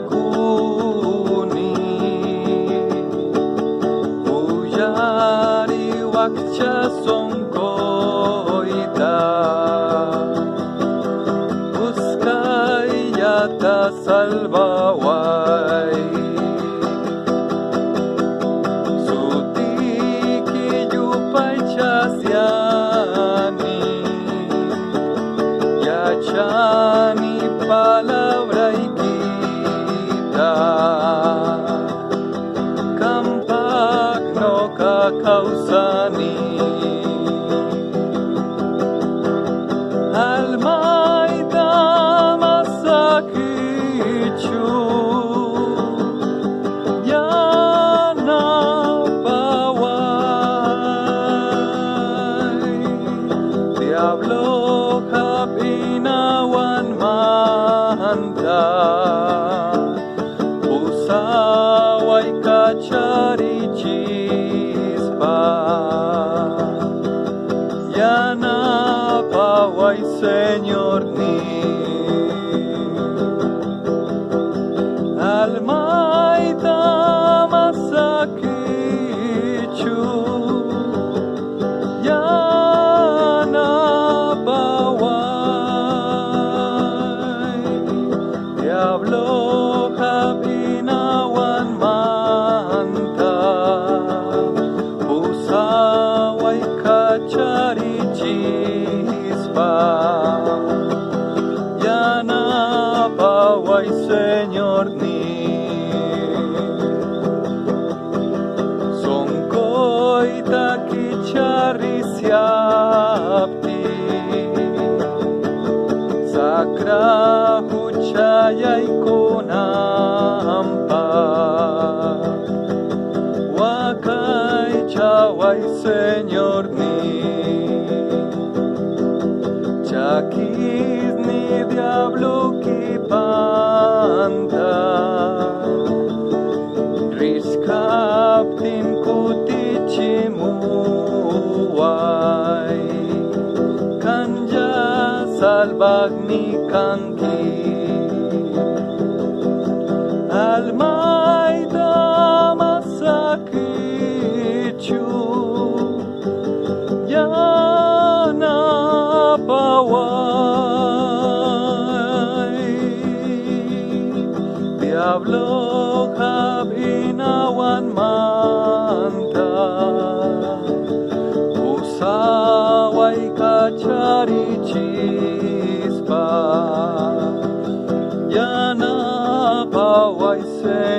kuni Uyari wakcha sonkoita Buscay yata salvaway Sutiki yupay chasyani Yachani palabra ikita Kampak no kakausani Almay damasakichu Yana paway Diablo kapinawan manta Usaway kacharichispa Yana paway Señor ni Almay damasakichu Yana paway Diablo kapinawan manta Usaway kacharichispa Yana paway Señor ni Songkoy takicharisiapti Sakra huchayay konampa Wakay chaway Señor ni Chakis ni diablo kipanta Riskaptin kutichimuay Kanja salbag ni kanki Almay damasakichu Yana paway Diablo kabinawan manta Usaway kacharichispa Yana paway Señor